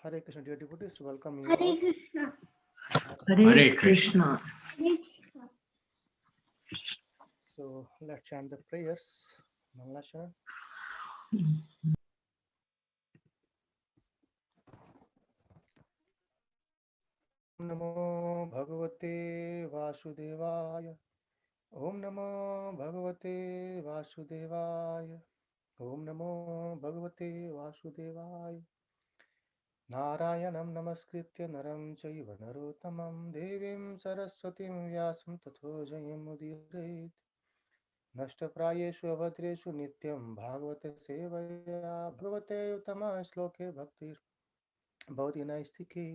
Hare Krishna, dear devotees, welcome you Hare all. Krishna. Hare Krishna. Hare So let's chant the prayers. Mangalasharan. Om Namo Bhagavate Vasudevaya. Om Namo Bhagavate Vasudevaya. Om Namo Bhagavate Vasudevaya. Narayanam Namaskritya Naram Chaiva Narottamam Devim Saraswatim Vyasam Tato Jayam Udiret. नष्टप्रायेषु अभद्रेषु नित्यं भागवत सेवया भगवते उत्तम श्लोके भक्ति भवति नैस्तिके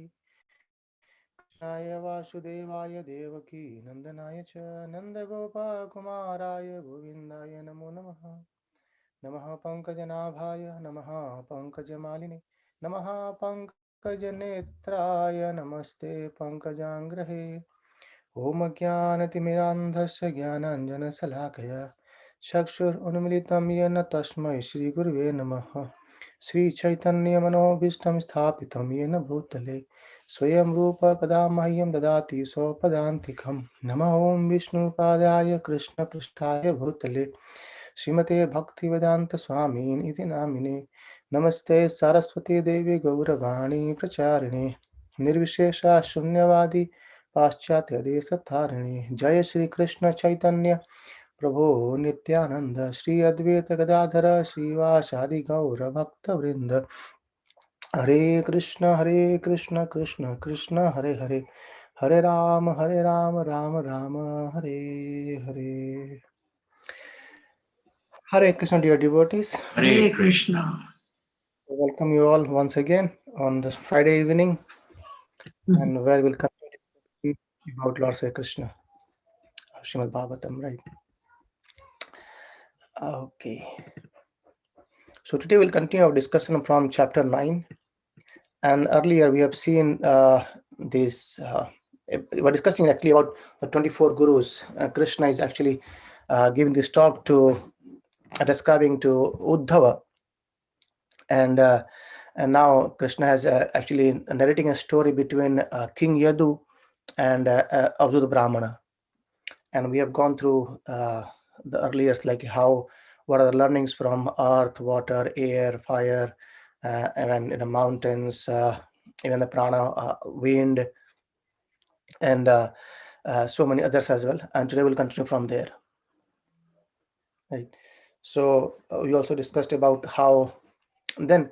कृष्णाय वासुदेवाय देवकी नन्दनाय च नन्दगोपकुमाराय गोविन्दाय नमो नमः नमः पङ्कजनाभाय नमः पङ्कजमालिने नमः पङ्कजनेत्राय नमस्ते पङ्कजाङ्ग्रहे ॐ ज्ञानतिमिरान्धस्य ज्ञानाञ्जनशलाकया चक्षुरुन्मिलितं येन तस्मै श्रीगुरुवे नमः श्रीचैतन्यमनोभीष्टं स्थापितं येन भूतले स्वयं रूप कदा मह्यं ददाति स्वपदान्तिकं नमः ॐ विष्णुपादाय कृष्णपृष्ठाय भूतले श्रीमते भक्तिवेदान्तस्वामिन् इति नामिने नमस्ते सरस्वती देवी गौरवाणी प्रचारिणे निर्विशेषा शून्यवादी पाश्चात्य देशतारिणे जय श्री कृष्ण चैतन्य प्रभो नित्यानंद श्री अद्वैत गदाधर श्रीवासादि गौर भक्त वृंद हरे Krishna Krishna Krishna Hare Hare Hare Ram Ram Ram Hare Hare. Hare Krishna, dear devotees. Hare Krishna. Welcome you all once again on this Friday evening, and where we'll continue to speak about Lord Śrī Kṛṣṇa, Srimad Bhagavatam, right? Okay. So today we'll continue our discussion from chapter 9. And earlier we have seen this, we were discussing actually about the 24 gurus. Krishna is actually giving this talk to, describing to Uddhava. And now Krishna has actually narrating a story between King Yadu and avadhūta brāhmaṇa. And we have gone through the earlier, like what are the learnings from earth, water, air, fire, and then in the mountains, even the prana, wind, and so many others as well. And today we'll continue from there. Right. So we also discussed about how then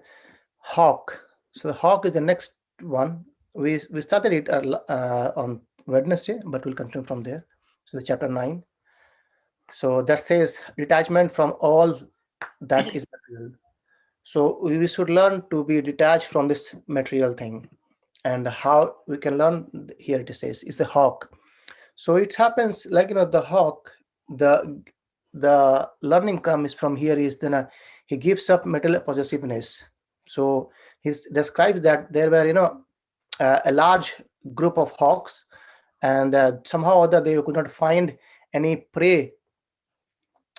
hawk. So the hawk is the next one. We started it on Wednesday, but we'll continue from there. So the chapter 9. So that says detachment from all that is material. So we should learn to be detached from this material thing. And how we can learn, here it says, is the hawk. So it happens like, the hawk, the learning comes from here is then he gives up material possessiveness. So he describes that there were, a large group of hawks, and somehow or other they could not find any prey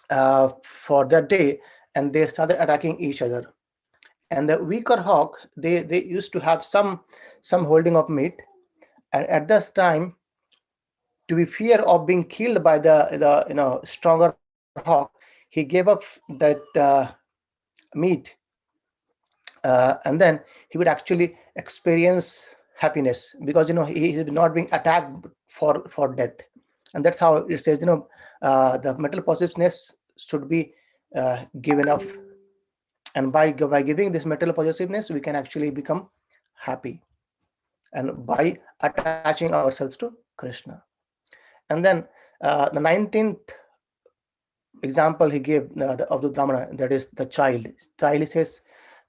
for that day, and they started attacking each other. And the weaker hawk, they used to have some holding of meat, and at this time, to be fear of being killed by the stronger hawk, he gave up that meat, and then he would actually experience happiness, because he is not being attacked for death. And that's how it says, the mental possessiveness should be given up, and by giving this mental possessiveness we can actually become happy, and by attaching ourselves to Krishna. And then the 19th example he gave of the brahmana, that is the child. He says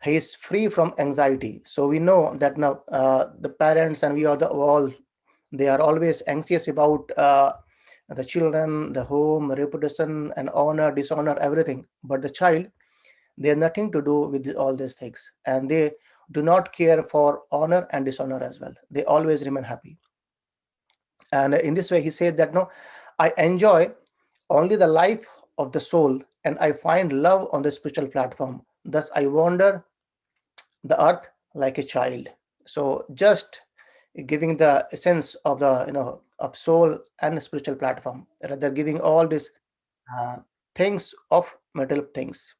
he is free from anxiety. So we know that now the parents and we are all, they are always anxious about the children, the home, reputation, and honor, dishonor, everything. But the child, they have nothing to do with all these things, and they do not care for honor and dishonor as well. They always remain happy. And in this way he said that, no, I enjoy only the life of the soul, and I find love on the spiritual platform. Thus I wander the earth like a child. So just giving the essence of the of soul and spiritual platform, rather giving all these uh, things of material things.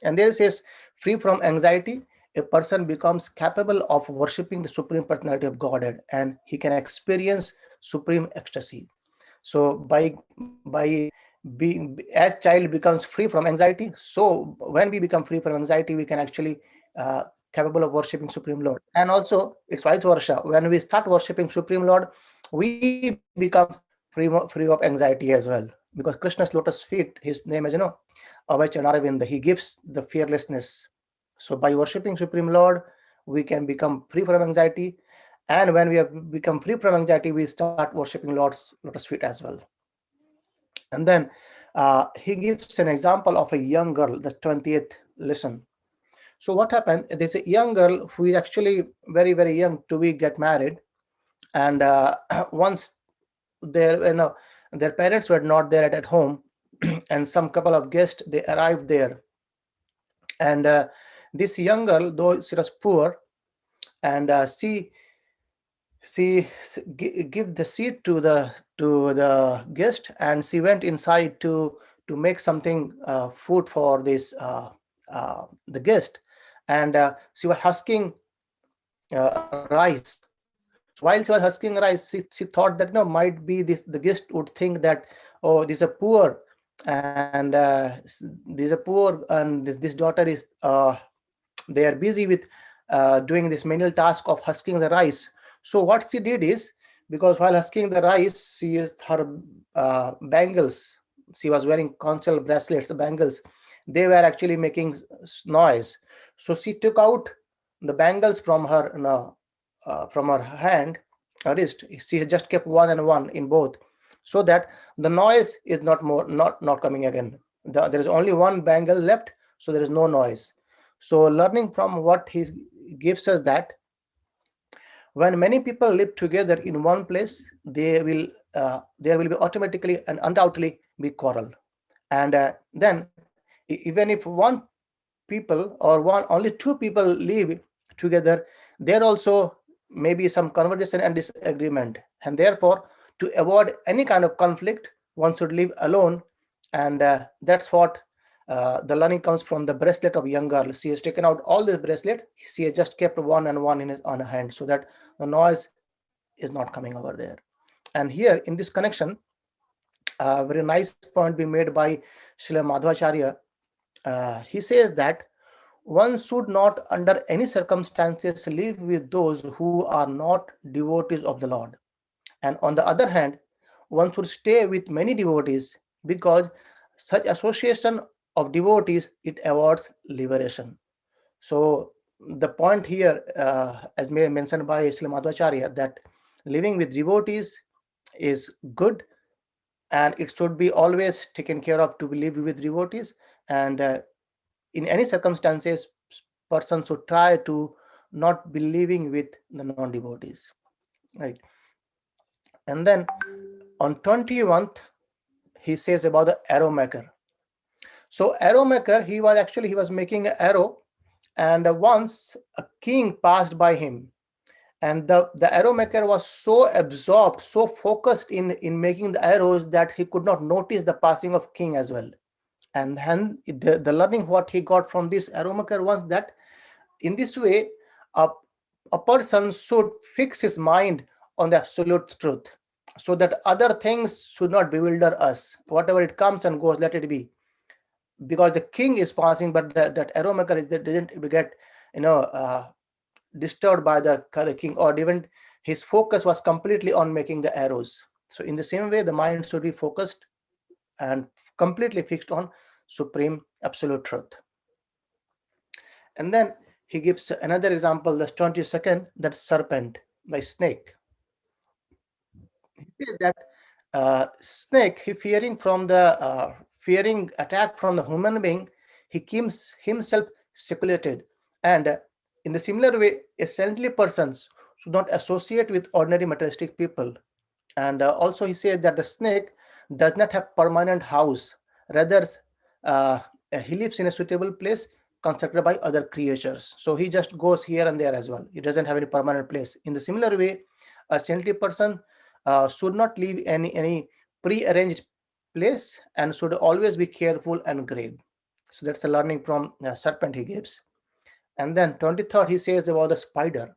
And there it says, free from anxiety, a person becomes capable of worshipping the Supreme Personality of Godhead, and he can experience supreme ecstasy. So by being, as child becomes free from anxiety, so when we become free from anxiety, we can actually uh, capable of worshipping Supreme Lord. And also it's vice versa. When we start worshipping Supreme Lord, we become free of anxiety as well, because Krishna's lotus feet, his name is Avachanaravinda. He gives the fearlessness. So by worshipping Supreme Lord, we can become free from anxiety. And when we have become free from anxiety, we start worshipping Lord's lotus feet as well. And then he gives an example of a young girl, the 20th lesson. So what happened? There's a young girl who is actually very, very young to be get married. And once their parents were not there at home, and some couple of guests, they arrived there. And this young girl, though she was poor, and she give the seat to the guest, and she went inside to make something food for this the guest. And she was husking rice. So while she was husking rice, she thought that might be this, the guest would think that, oh, this is a poor, and this is a poor, and this daughter is they are busy with doing this manual task of husking the rice. So what she did is, because while husking the rice, she used her bangles. She was wearing conchal bracelets, bangles. They were actually making noise. So she took out the bangles from her, from her hand, her wrist. She had just kept one and one in both, so that the noise is not coming again. There is only one bangle left, so there is no noise. So learning from what he gives us, that when many people live together in one place, there will be automatically and undoubtedly be quarrel. And then even if one people or one only two people live together, there also may be some conversation and disagreement. And therefore, to avoid any kind of conflict, one should live alone. And that's what the learning comes from the bracelet of young girl. She has taken out all the bracelet. She has just kept one and one in his on her hand, so that the noise is not coming over there. And here in this connection, a very nice point being made by Srila Madhvacharya. He says that one should not under any circumstances live with those who are not devotees of the Lord. And on the other hand, one should stay with many devotees, because such association of devotees, it awards liberation. So the point here, as mentioned by Srila Madhvacharya, that living with devotees is good, and it should be always taken care of to live with devotees. And in any circumstances, person should try to not be living with the non-devotees, right? And then on 21st, he says about the arrow maker. So arrow maker, he was making an arrow, and once a king passed by him, and the arrow maker was so absorbed, so focused in making the arrows, that he could not notice the passing of king as well. And then the learning what he got from this arrow maker was that in this way, a, a person should fix his mind on the absolute truth, so that other things should not bewilder us. Whatever it comes and goes, let it be. Because the king is passing, but that arrow maker didn't get disturbed by the king, or even his focus was completely on making the arrows. So in the same way, the mind should be focused and completely fixed on supreme absolute truth. And then he gives another example, the 22nd, that serpent, the snake. He says that snake, he fearing attack from the human being, he keeps himself secluded. And in the similar way, a saintly persons should not associate with ordinary materialistic people. And also he said that the snake does not have permanent house. Rather, he lives in a suitable place constructed by other creatures. So he just goes here and there as well. He doesn't have any permanent place. In the similar way, a saintly person should not leave any pre-arranged place and should always be careful and grave. So that's the learning from serpent he gives. And then 23rd, he says about the spider.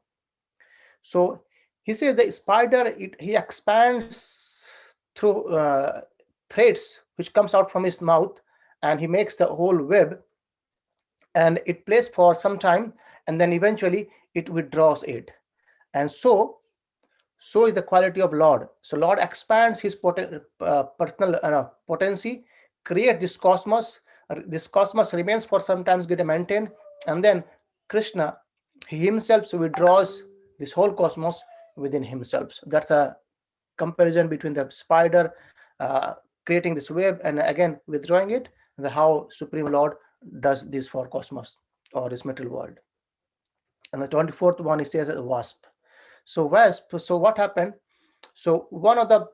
So he says the spider, he expands through threads which comes out from his mouth, and he makes the whole web, and it plays for some time, and then eventually it withdraws it. And so is the quality of Lord. So Lord expands his personal potency, create this cosmos. This cosmos remains for sometimes get maintained, and then Krishna, he himself withdraws this whole cosmos within himself. So that's a comparison between the spider creating this web and again withdrawing it, and how Supreme Lord does this for cosmos or this material world. And the 24th one, he says wasp. So wasp, so what happened? So one of the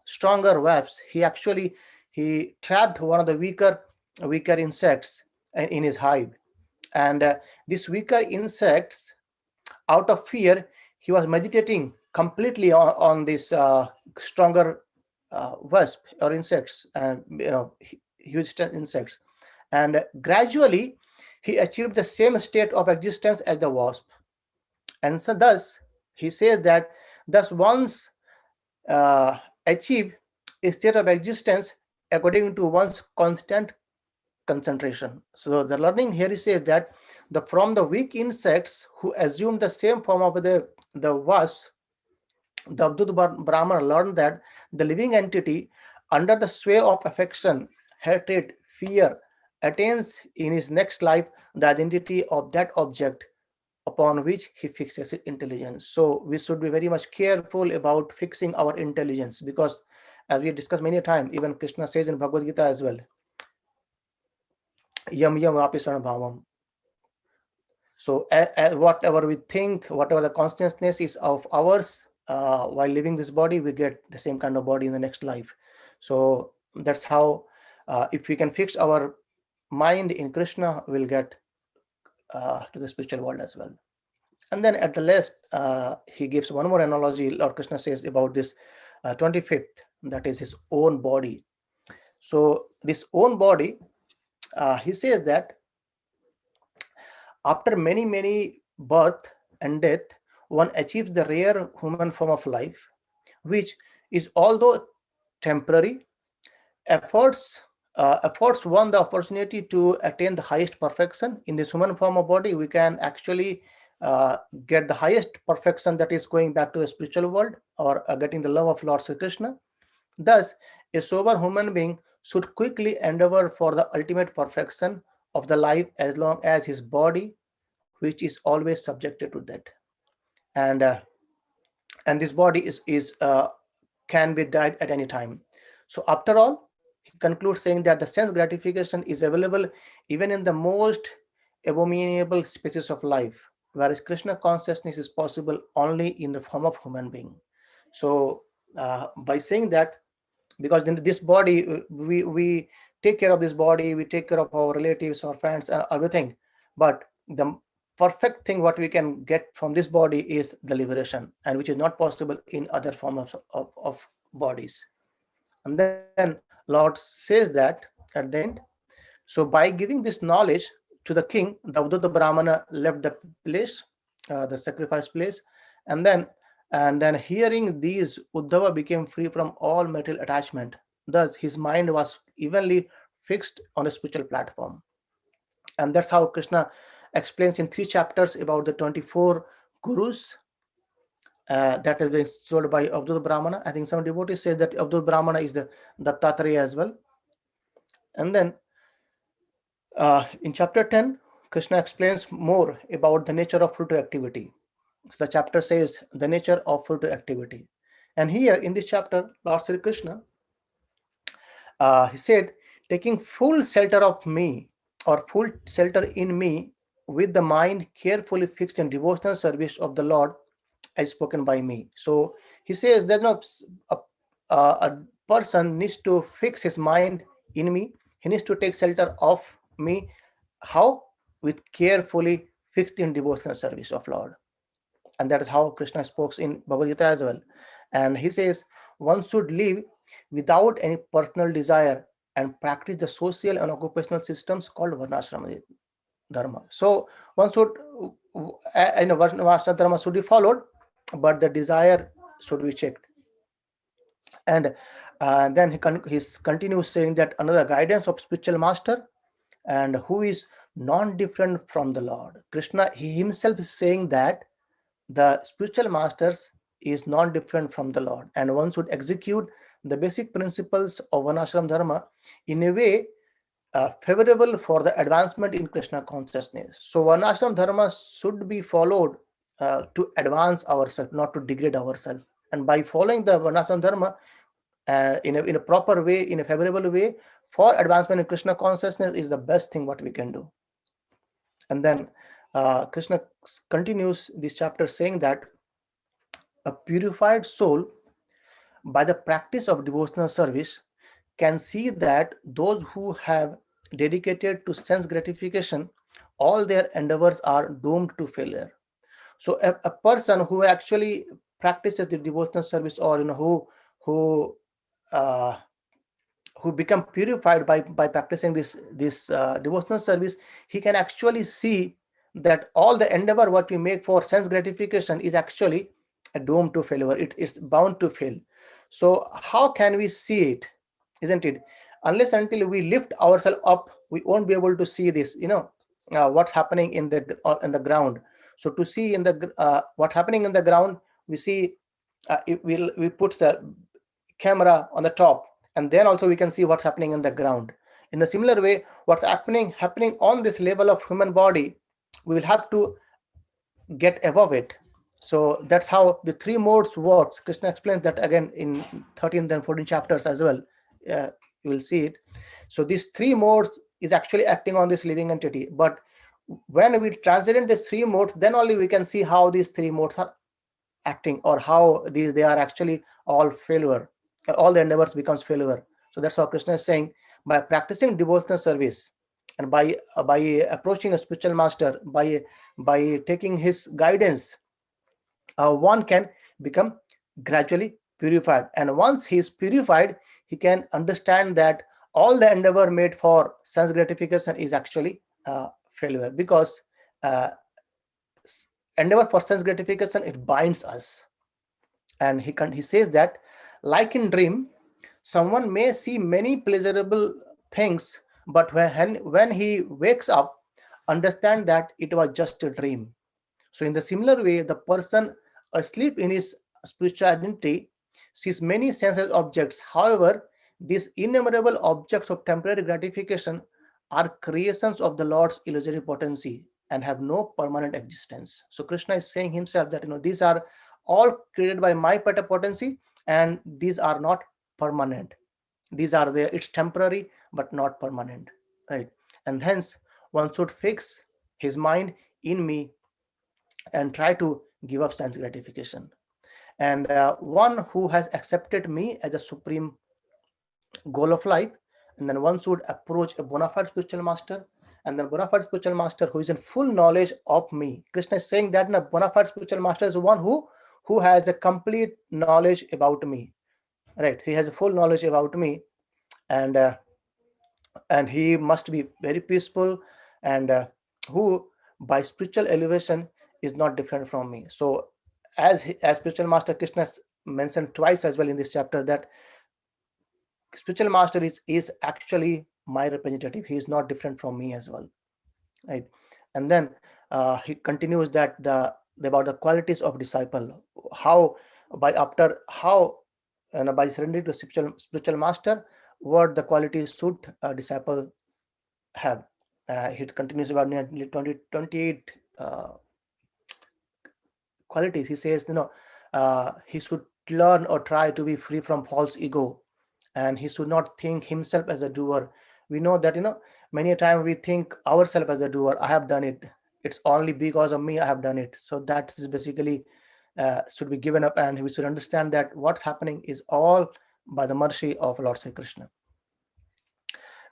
stronger wasps, he trapped one of the weaker insects in his hive, and these weaker insects, out of fear, he was meditating completely on this stronger wasp or insects, and huge insects, and gradually he achieved the same state of existence as the wasp. And so thus he says that thus once achieve a state of existence according to one's constant concentration. So the learning here, he says that from the weak insects who assumed the same form of the wasp, the avadhūta brāhmaṇa learned that the living entity under the sway of affection, hatred, fear attains in his next life the identity of that object upon which he fixes his intelligence. So we should be very much careful about fixing our intelligence, because as we discussed many times, even Krishna says in Bhagavad Gita as well, yam yam apisana bhavam. So whatever we think, whatever the consciousness is of ours, while living this body, we get the same kind of body in the next life. So that's how, if we can fix our mind in Krishna, we'll get to the spiritual world as well. And then at the last, he gives one more analogy. Lord Krishna says about this 25th, that is his own body. So this own body, he says that after many birth and death, one achieves the rare human form of life, which is, although temporary, affords one the opportunity to attain the highest perfection. In this human form of body, we can actually get the highest perfection, that is going back to the spiritual world, or getting the love of Lord Śrī Kṛṣṇa. Thus, a sober human being should quickly endeavor for the ultimate perfection of the life, as long as his body, which is always subjected to that, and this body is can be died at any time. So after all, he concludes saying that the sense gratification is available even in the most abominable species of life, whereas Krishna consciousness is possible only in the form of human being. So by saying that, because in this body, we take care of this body, we take care of our relatives, our friends, and everything, but the perfect thing what we can get from this body is the liberation, and which is not possible in other forms of bodies. And then Lord says that at the end, so by giving this knowledge to the king, the avadhūta brāhmana left the place, the sacrifice place, and then hearing these, Uddhava became free from all material attachment. Thus his mind was evenly fixed on the spiritual platform. And that's how Krishna explains in 3 chapters about the 24 gurus that has been told by avadhūta brāhmana. I think some devotees say that avadhūta brāhmana is the Dattatreya as well. And then in chapter 10, Krishna explains more about the nature of fruitive activity. So the chapter says the nature of fruitive activity. And here in this chapter, Lord Śrī Kṛṣṇa, he said, taking full shelter of me, or full shelter in me, with the mind carefully fixed in devotional service of the Lord, as spoken by me. So he says that a person needs to fix his mind in me, he needs to take shelter of me. How? With carefully fixed in devotional service of Lord. And that is how Krishna spoke in Bhagavad Gita as well. And he says one should live without any personal desire and practice the social and occupational systems called varnashrama dharma. So one should, varnashrama dharma should be followed, but the desire should be checked. And then he continues saying that another guidance of spiritual master, and who is non-different from the Lord. Krishna, he himself is saying that the spiritual masters is non-different from the Lord, and one should execute the basic principles of Varnashram Dharma in a way favorable for the advancement in Krishna consciousness. So Varnashram Dharma should be followed to advance ourselves, not to degrade ourselves. And by following the Varnashram Dharma in a proper way, in a favorable way for advancement in Krishna consciousness, is the best thing what we can do. And then Krishna continues this chapter saying that a purified soul, by the practice of devotional service, can see that those who have dedicated to sense gratification, all their endeavors are doomed to failure. So a person who actually practices the devotional service, or who uh, who become purified by practicing this devotional service, he can actually see that all the endeavor what we make for sense gratification is actually a doomed to failure. It's bound to fail. So how can we see it, isn't it? Unless until we lift ourselves up, we won't be able to see this, what's happening in the ground. So to see in the what's happening in the ground, we see we put the camera on the top, and then also we can see what's happening in the ground. In the similar way, what's happening on this level of human body, we will have to get above it. So that's how the three modes works. Krishna explains that again in 13th and 14th chapters as well. You will see it. So these three modes is actually acting on this living entity, but when we transcend these three modes, then only we can see how these three modes are acting, or how they are actually all failure. All the endeavors becomes failure. So that's how Krishna is saying, by practicing devotional service, and by approaching a spiritual master, by taking his guidance, one can become gradually purified. And once he is purified, he can understand that all the endeavor made for sense gratification is actually failure, because endeavor for sense gratification, it binds us. And he says that, like in dream, someone may see many pleasurable things, but when he wakes up, understand that it was just a dream. So in the similar way, the person asleep in his spiritual identity sees many senses objects. However, these innumerable objects of temporary gratification are creations of the Lord's illusory potency and have no permanent existence. So Krishna is saying himself that these are all created by my potency, and these are not permanent. These are there, it's temporary but not permanent, right? And hence one should fix his mind in me and try to give up sense gratification. And one who has accepted me as a supreme goal of life, and then one should approach a bona fide spiritual master. And then bona fide spiritual master who is in full knowledge of me. Krishna is saying that a bona fide spiritual master is one who has a complete knowledge about me, right? He has a full knowledge about me, and he must be very peaceful, and who by spiritual elevation is not different from me. So as spiritual master Krishna mentioned twice as well in this chapter, that spiritual master is actually my representative. He is not different from me as well, right? And then he continues that about the qualities of disciple, how by surrendering to spiritual master, what the qualities should a disciple have. He continues about 28 qualities. He says, he should learn or try to be free from false ego, and he should not think himself as a doer. We know that many a time we think ourselves as a doer. I have done it, it's only because of me I have done it. So that is basically should be given up, and we should understand that what's happening is all by the mercy of Lord Śrī Kṛṣṇa.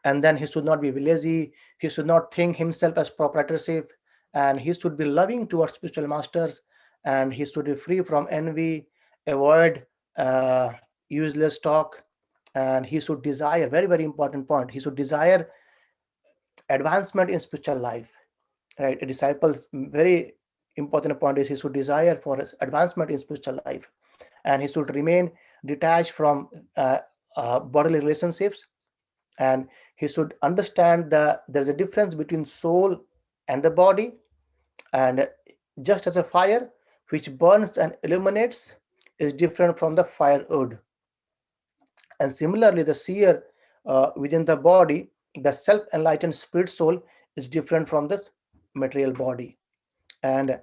And then he should not be lazy, he should not think himself as proprietorship, and he should be loving towards spiritual masters, and he should be free from envy, avoid useless talk, and he should desire, very, very important point, he should desire advancement in spiritual life, right? A disciple's very important point is he should desire for advancement in spiritual life, and he should remain detached from bodily relationships, and he should understand that there's a difference between soul and the body, and just as a fire which burns and illuminates is different from the firewood, and similarly the seer within the body, the self-enlightened spirit soul, is different from this material body, and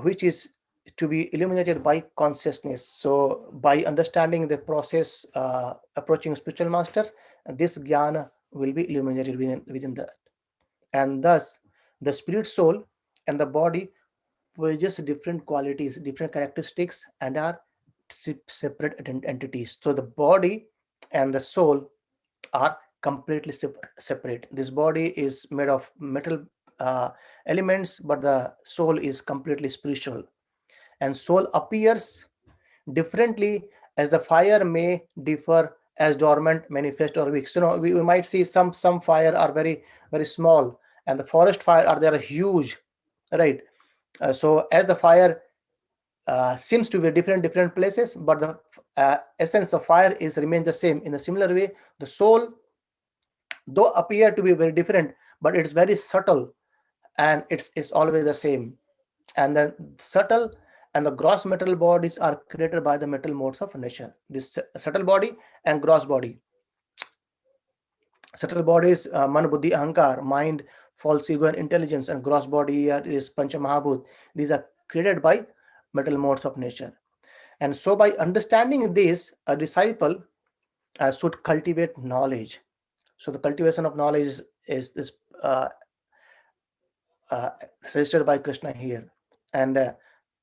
which is to be illuminated by consciousness. So by understanding the process, approaching spiritual masters, this jnana will be illuminated within that, and thus the spirit soul and the body possess different qualities, different characteristics, and are separate entities. So the body and the soul are completely separate. This body is made of metal elements, but the soul is completely spiritual, and soul appears differently as the fire may differ as dormant, manifest, or weak. So we might see some fire are very, very small, and the forest fire are there huge, right? So as the fire seems to be different places, but the essence of fire is remains the same. In a similar way, the soul though appear to be very different, but it's very subtle, and it's always the same. And the subtle and the gross material bodies are created by the metal modes of nature. This subtle body and gross body. Subtle body is man, buddhi, ahankar, mind, false ego, and intelligence, and gross body is pancha mahabhut. These are created by metal modes of nature. And so by understanding this, a disciple should cultivate knowledge. So the cultivation of knowledge is this suggested by Krishna here, and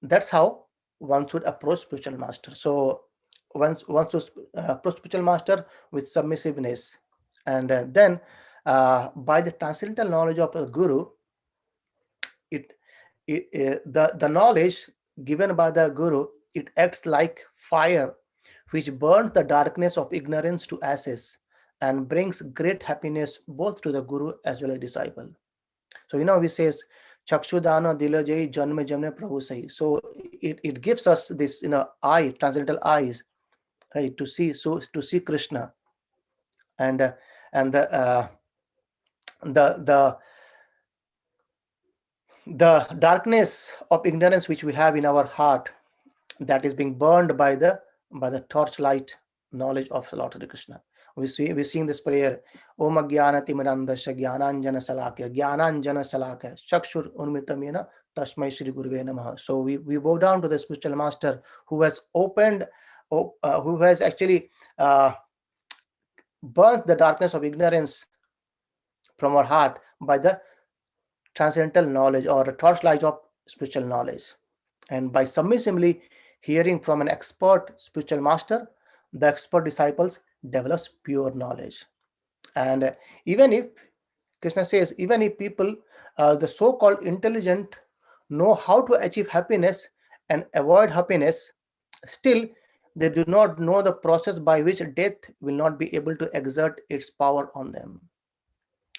that's how one should approach spiritual master. So one should approach spiritual master with submissiveness, and then by the transcendental knowledge of the guru, it, the knowledge given by the guru, it acts like fire which burns the darkness of ignorance to ashes and brings great happiness both to the guru as well as disciple. So we says chakshudana dilajai janme jamne prabhu sahi. So it gives us this eye, transcendental eyes, right, to see, so to see Krishna, and the darkness of ignorance which we have in our heart, that is being burned by the torchlight knowledge of Lord Śrī Kṛṣṇa. We sing this prayer, Om Jnana Timirandasya Jnananjana Salakya Jnananjana Salakya Chakshur Unmitamena Tasmai Shri Guruve Namaha. So we bow down to the spiritual master who has opened, who has actually burnt the darkness of ignorance from our heart by the transcendental knowledge or the torchlight of spiritual knowledge. And by submissively hearing from an expert spiritual master, the expert disciples develops pure knowledge. And even if Krishna says, even if people, the so-called intelligent, know how to achieve happiness and avoid happiness, still they do not know the process by which death will not be able to exert its power on them.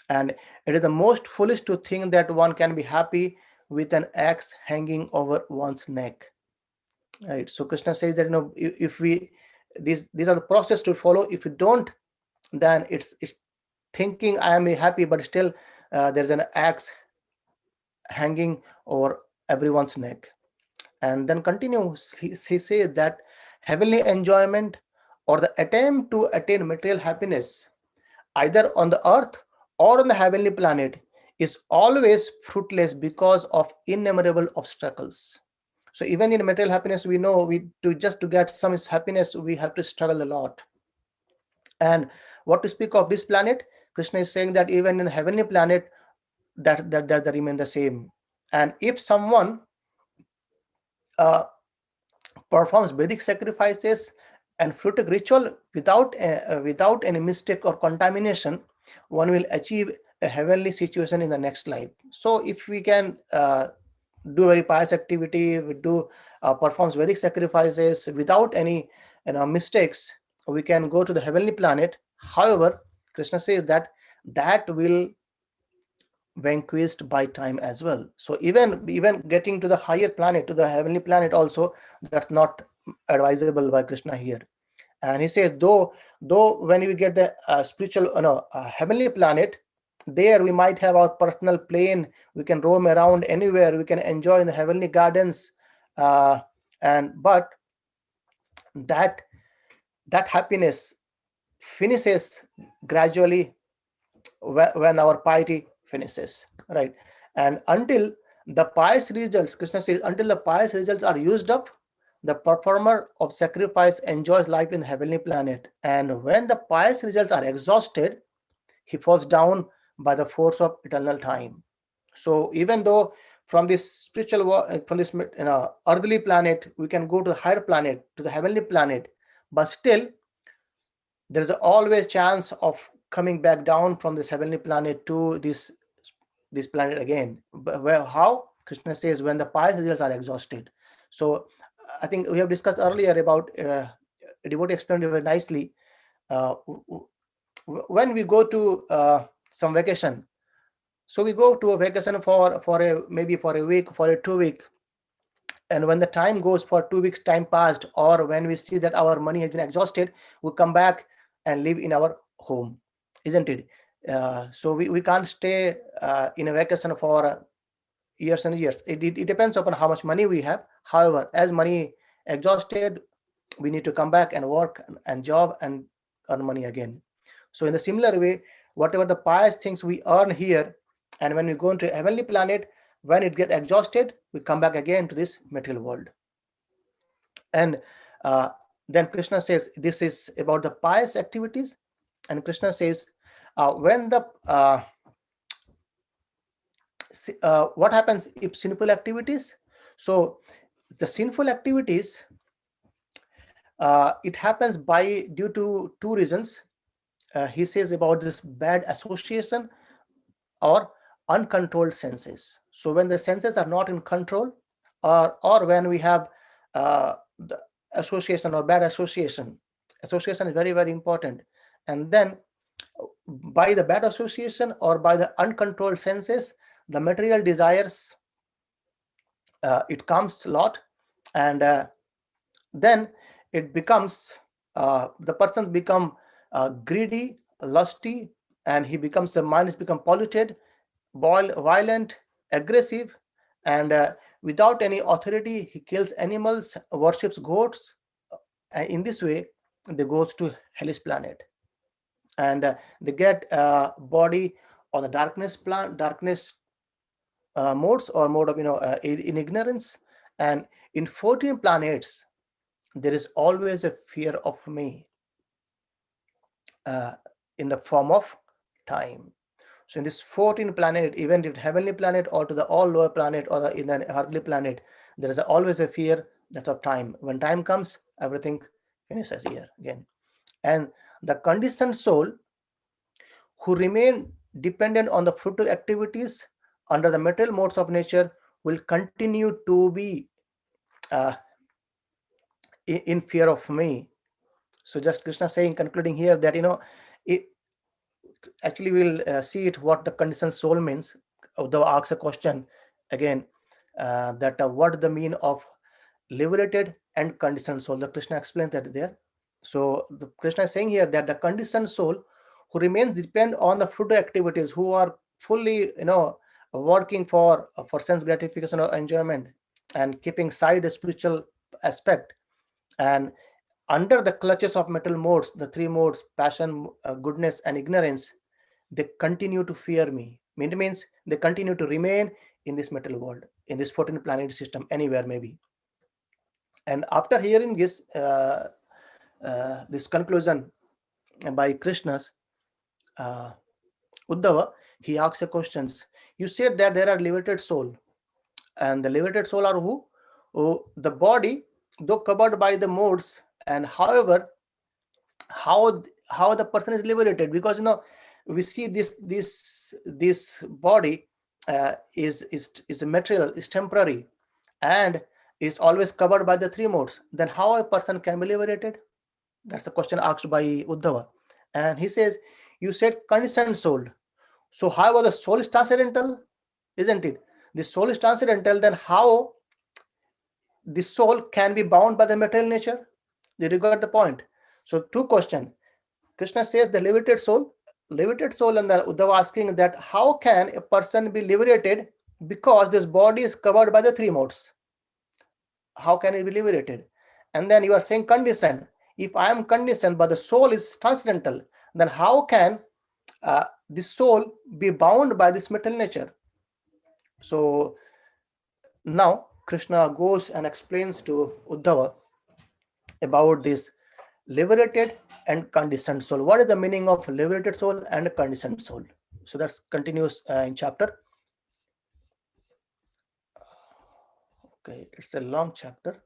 And it is the most foolish to think that one can be happy with an axe hanging over one's neck. Right. So Krishna says that if we these are the process to follow. If you don't, then it's thinking I am happy, but still there's an axe hanging over everyone's neck. And then continues, he says that heavenly enjoyment or the attempt to attain material happiness, either on the earth or on the heavenly planet, is always fruitless because of innumerable obstacles. So even in material happiness, we know to get some happiness, we have to struggle a lot. And what to speak of this planet, Krishna is saying that even in the heavenly planet, that remain the same. And if someone performs Vedic sacrifices and fruitive ritual without any mistake or contamination, one will achieve a heavenly situation in the next life. So if we can do very pious activity, we do performs Vedic sacrifices without any mistakes, we can go to the heavenly planet. However, Krishna says that that will vanquished by time as well. So even getting to the higher planet, to the heavenly planet also, that's not advisable by Krishna here. And he says, though when we get the spiritual heavenly planet, there we might have our personal plane, we can roam around anywhere, we can enjoy in the heavenly gardens, but that happiness finishes gradually when our piety finishes, right? And until the pious results, Krishna says, until the pious results are used up, the performer of sacrifice enjoys life in the heavenly planet. And when the pious results are exhausted, he falls down by the force of eternal time. So even though from this spiritual world, from this earthly planet, we can go to the higher planet, to the heavenly planet, but still there is always chance of coming back down from this heavenly planet to this planet again. But how? Krishna says, when the pious results are exhausted. So I think we have discussed earlier about devotee explained it very nicely. When we go to some vacation, so we go to a vacation for maybe for a week, for a 2 week, and when the time goes, for 2 weeks time passed, or when we see that our money has been exhausted, we come back and live in our home, isn't it? So we can't stay in a vacation for years and years. It depends upon how much money we have. However, as money exhausted, we need to come back and work and job and earn money again. So in the similar way, whatever the pious things we earn here, and when we go into a heavenly planet, when it gets exhausted, we come back again to this material world. And then Krishna says this is about the pious activities. And Krishna says when the what happens if sinful activities? So the sinful activities, it happens due to two reasons. He says about this bad association or uncontrolled senses. So when the senses are not in control, or when we have the association or bad association is very, very important. And then by the bad association or by the uncontrolled senses, the material desires, it comes a lot, and then it becomes the person become greedy, lusty, and he becomes, the mind has become polluted, violent, aggressive, and without any authority, he kills animals, worships goats. And in this way, they goes to hellish planet, and they get body on the darkness modes, or mode of in ignorance. And in 14 planets, there is always a fear of me in the form of time. So in this 14 planet, even if heavenly planet or to the all lower planet or in an earthly planet, there is always a fear that's of time. When time comes, everything finishes here again. And the conditioned soul who remain dependent on the fruitive activities under the material modes of nature will continue to be in fear of me. So just Krishna saying, concluding here, that it, actually we'll see it what the conditioned soul means. Uddhava asks a question again, that what the mean of liberated and conditioned soul. The Krishna explains that there. So the Krishna is saying here that the conditioned soul who remains depend on the fruit activities, who are fully working for sense gratification or enjoyment, and keeping side the spiritual aspect, and under the clutches of metal modes, the three modes, passion, goodness, and ignorance, they continue to fear me. It means they continue to remain in this metal world, in this 14 planet system, anywhere maybe. And after hearing this conclusion by Krishna's Uddhava, he asks a questions. You said that there are liberated soul, and the liberated soul are who? Oh, the body, though covered by the modes, and however, how the person is liberated, because we see this body is a material, is temporary, and is always covered by the three modes. Then how a person can be liberated? That's a question asked by Uddhava. And he says, you said conditioned soul. So however, the soul is transcendental, isn't it? The soul is transcendental, then how the soul can be bound by the material nature? Did you got the point? So two questions. Krishna says the liberated soul, and the Uddhava asking that how can a person be liberated because this body is covered by the three modes? How can it be liberated? And then you are saying conditioned. If I am conditioned but the soul is transcendental, then how can the soul be bound by this material nature? So now Krishna goes and explains to Uddhava about this liberated and conditioned soul. What is the meaning of liberated soul and conditioned soul? So that's continues in chapter. Okay, it's a long chapter.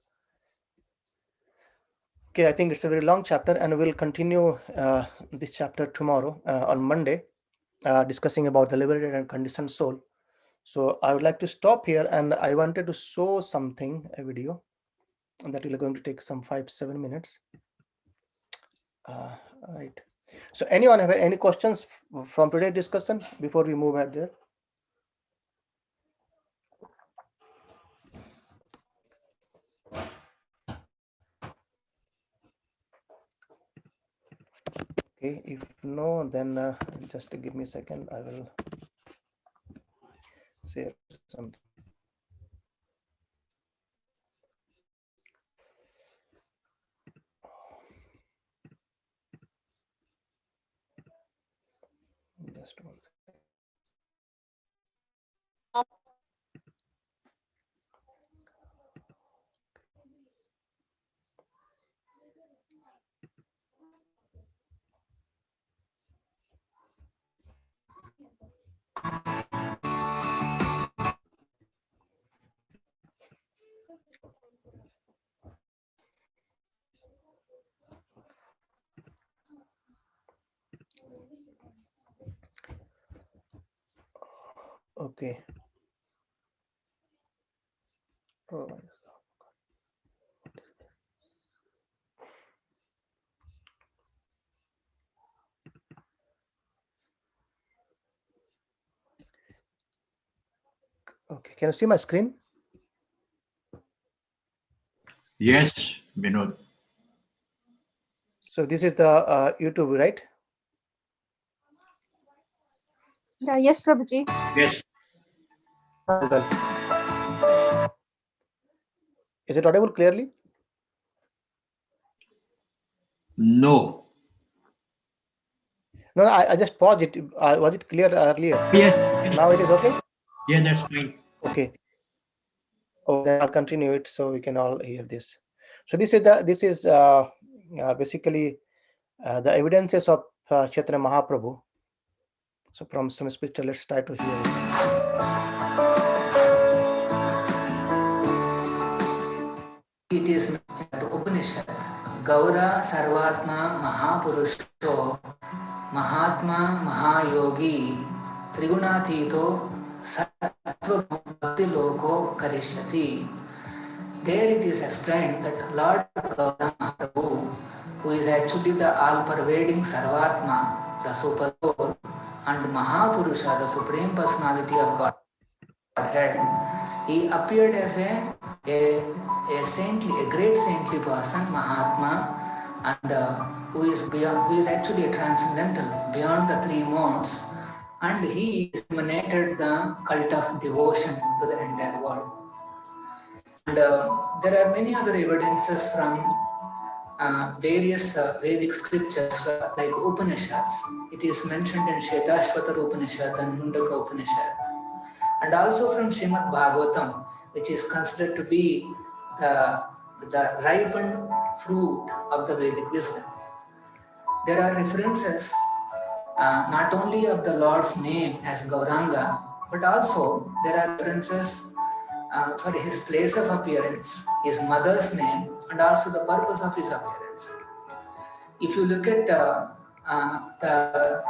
Okay, I think it's a very long chapter, and we'll continue this chapter tomorrow on Monday, discussing about the liberated and conditioned soul. So I would like to stop here, and I wanted to show something, a video that will going to take some 5-7 minutes. Right. So anyone have any questions from today's discussion before we move ahead there? Okay, if no, then just give me a second. I will say something. Just one second. Okay. Oh, okay, can you see my screen? Yes, Vinod. So this is the YouTube, right? Yes, Prabhuji. Yes. Is it audible clearly? No. No, I just paused it. Was it clear earlier? Yes. Now it is okay? Yeah, that's fine. Okay. Oh, then I'll continue it so we can all hear this. So this is basically the evidences of Chaitanya Mahaprabhu. So from some scripture, let's try to hear it. It is the Upanishad. Gaura Sarvatma Mahapurusho Mahatma Mahayogi Trigunathito Sattva Bhakti Loko Karishyati. There it is explained that Lord Gaura Mahaprabhu, who is actually the all-pervading Sarvatma, the Super Soul, and Mahapurusha, the Supreme Personality of Godhead, he appeared as a saintly, a great saintly person, Mahatma, and who is actually a transcendental, beyond the three modes, and he disseminated the cult of devotion to the entire world. And there are many other evidences from various Vedic scriptures like Upanishads. It is mentioned in Shvetashvatar Upanishad and Mundaka Upanishad, and also from Srimad Bhagavatam, which is considered to be the ripened fruit of the Vedic wisdom. There are references not only of the Lord's name as Gauranga, but also there are references for his place of appearance, his mother's name, and also the purpose of his appearance. If you look at the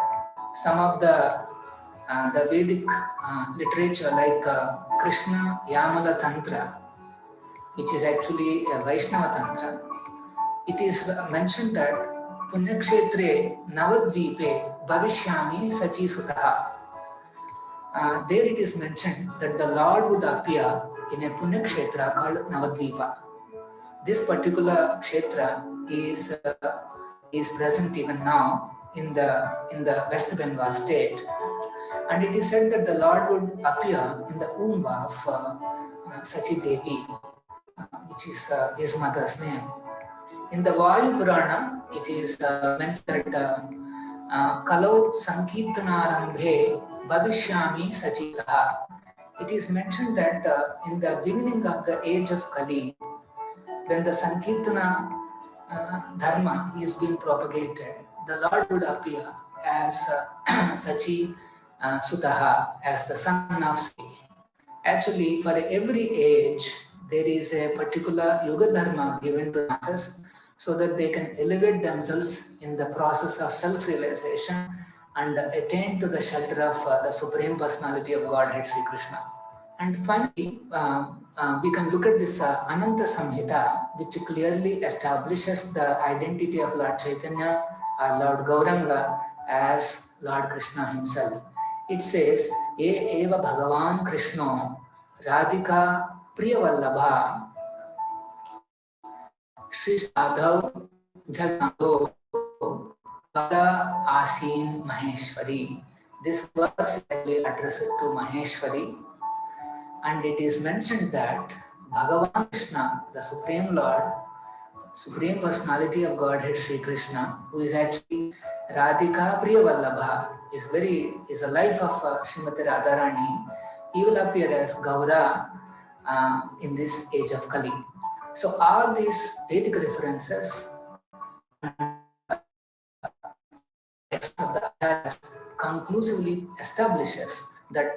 some of the Vedic literature like Krishna Yamala Tantra, which is actually a Vaishnava Tantra, it is mentioned that Punyakshetre Navadvipe Bhavishyami Sachi Sutaha. There it is mentioned that the Lord would appear in a Punyakshetra called Navadvipa. This particular kshetra is present even now in the West Bengal state, and it is said that the Lord would appear in the womb of Sachi Devi, which is his mother's name. In the Vayu Purana, it is meant that Kalau Sankirtanarambhe Bhavishyami Sachitaha. It is mentioned that in the beginning of the age of Kali, when the Sankirtana Dharma is being propagated, the Lord would appear as Sachi Sutaha, as the son of Sri. Actually, for every age, there is a particular Yuga Dharma given to masses so that they can elevate themselves in the process of self-realization and attain to the shelter of the Supreme Personality of Godhead, Śrī Kṛṣṇa. And finally, we can look at this Ananta Samhita, which clearly establishes the identity of Lord Chaitanya or Lord Gauranga as Lord Krishna himself. It says, Ye eva Bhagavan Krishna Radhika Priyavallabha Shri Sadhav Jagannath Kala Asin Maheshwari. This verse actually addresses to Maheshwari, and it is mentioned that Bhagavan Krishna, the Supreme Lord, Supreme Personality of Godhead Śrī Kṛṣṇa, who is actually Radhika Priyavallabha, is a life of Srimati Radharani. He will appear as Gaura in this age of Kali. So all these Vedic references conclusively establishes that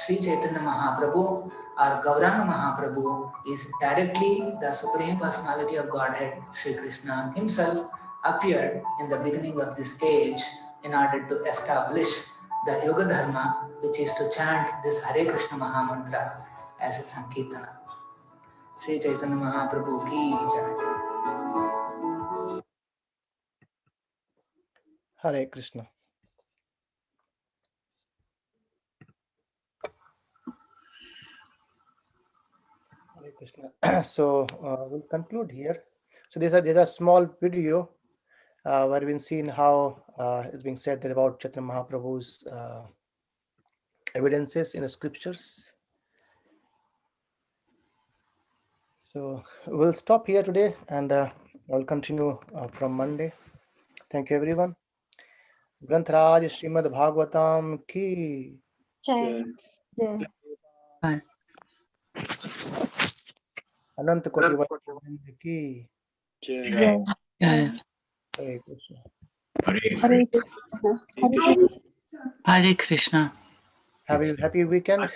Sri Chaitanya Mahaprabhu or Gauranga Mahaprabhu is directly the Supreme Personality of Godhead, Śrī Kṛṣṇa himself appeared in the beginning of this age in order to establish the Yoga Dharma, which is to chant this Hare Krishna Mahamantra as a Sankirtana. Sri Chaitanya Mahaprabhu ki jai. Hare Krishna. Hare Krishna. So we'll conclude here. So there's a small video where we've seen how it's being said that about Chaitanya Mahaprabhu's evidences in the scriptures. So we'll stop here today, and I'll continue from Monday. Thank you, everyone. Grantharaj Srimad Bhagavatam ki Jai. Jai. Anant Koti Vaidyanand ki Jai. Hare Hare Krishna. Hare Krishna. Hare Krishna. Hare Krishna. Have a happy weekend.